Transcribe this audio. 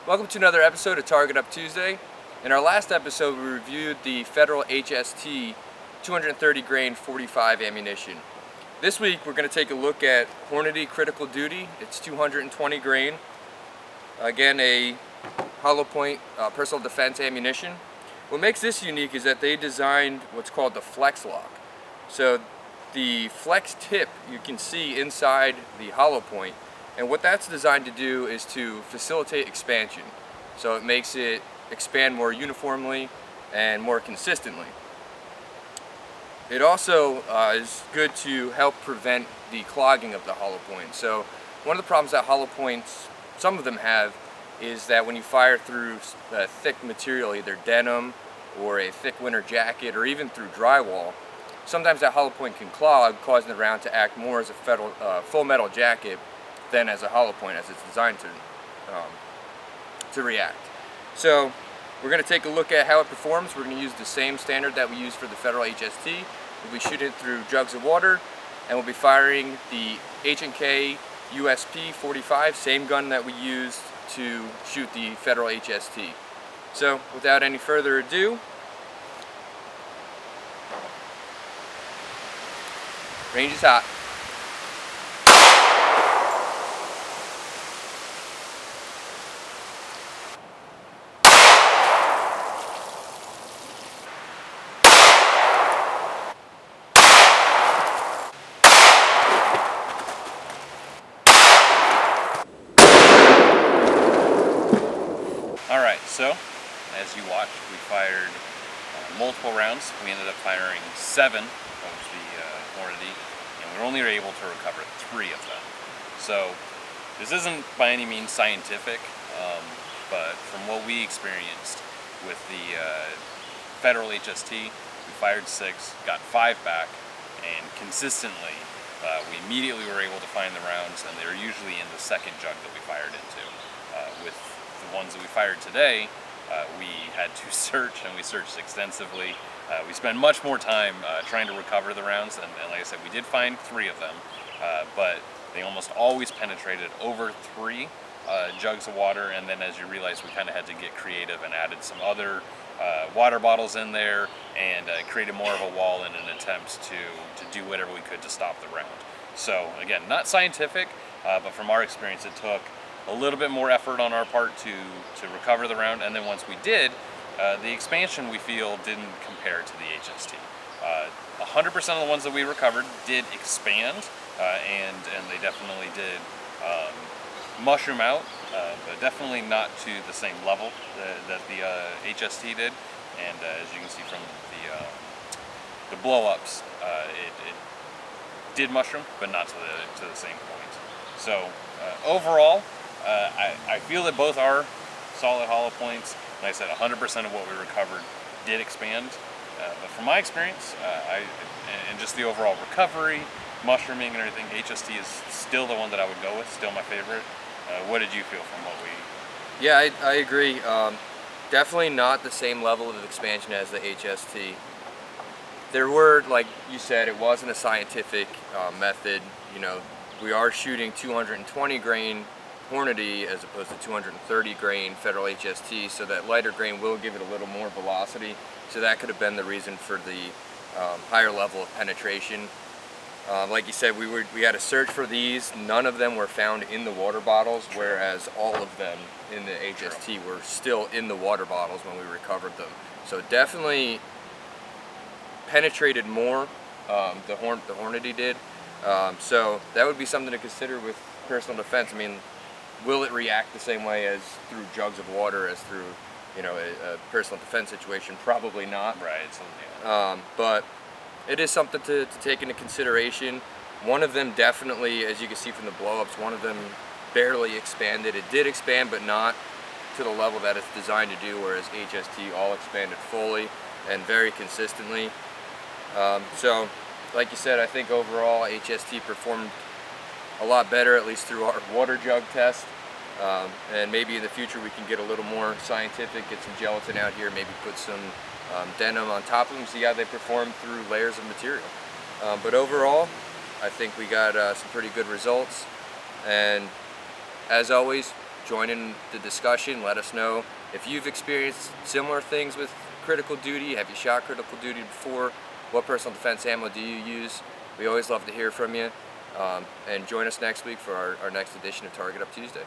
Welcome to another episode of Target Up Tuesday. In our last episode, we reviewed the Federal HST 230 grain 45 ammunition. This week, we're going to take a look at Hornady Critical Duty. It's 220 grain. Again, a hollow point personal defense ammunition. What makes this unique is that they designed what's called the flex lock. So the flex tip you can see inside the hollow point. And what that's designed to do is to facilitate expansion. So it makes it expand more uniformly and more consistently. It also is good to help prevent the clogging of the hollow point. So one of the problems that hollow points, some of them have, is that when you fire through a thick material, either denim or a thick winter jacket or even through drywall, sometimes that hollow point can clog, causing the round to act more as a full metal jacket than as a hollow point, as it's designed to react. So we're going to take a look at how it performs. We're going to use the same standard that we use for the Federal HST. We'll be shooting it through jugs of water, and we'll be firing the H&K USP 45, same gun that we used to shoot the Federal HST. So without any further ado, range is hot. Alright, so as you watched, we fired multiple rounds. We ended up firing 7 of the Hornady, and we were only able to recover 3 of them. So this isn't by any means scientific, but from what we experienced with the Federal HST, we fired 6, got 5 back, and consistently we immediately were able to find the rounds, and they were usually in the second jug that we fired into. With the ones that we fired today, we had to search, and we searched extensively. We spent much more time trying to recover the rounds, and like I said, we did find 3 of them, but they almost always penetrated over 3 jugs of water. And then, as you realize, we kind of had to get creative and added some other water bottles in there, and created more of a wall in an attempt to do whatever we could to stop the round. So again, not scientific, but from our experience, it took a little bit more effort on our part to recover the round, and then once we did, the expansion, we feel, didn't compare to the HST. 100% of the ones that we recovered did expand, and they definitely did mushroom out, but definitely not to the same level that the HST did. And as you can see from the blow-ups, it did mushroom, but not to the same point. So overall, I feel that both are solid hollow points. Like I said, 100% of what we recovered did expand. But from my experience, and just the overall recovery, mushrooming and everything, HST is still the one that I would go with, still my favorite. What did you feel from what we... Yeah, I agree. Definitely not the same level of expansion as the HST. There were, like you said, it wasn't a scientific method. You know, we are shooting 220 grain Hornady as opposed to 230 grain Federal HST, so that lighter grain will give it a little more velocity. So that could have been the reason for the higher level of penetration. Like you said, we had to search for these. None of them were found in the water bottles, whereas all of them in the HST were still in the water bottles when we recovered them. So definitely penetrated more, the Hornady did. So that would be something to consider with personal defense. I mean, will it react the same way as through jugs of water as through, you know, a personal defense situation? Probably not. Right. But it is something to take into consideration. One of them definitely, as you can see from the blow-ups, one of them barely expanded. It did expand, but not to the level that it's designed to do, whereas HST all expanded fully and very consistently. So, like you said, I think overall HST performed a lot better, at least through our water jug test. And maybe in the future we can get a little more scientific, get some gelatin out here, maybe put some denim on top of them, see how they perform through layers of material. But overall, I think we got some pretty good results. And as always, join in the discussion. Let us know if you've experienced similar things with critical duty. Have you shot critical duty before? What personal defense ammo do you use? We always love to hear from you. And join us next week for our next edition of Target Up Tuesday.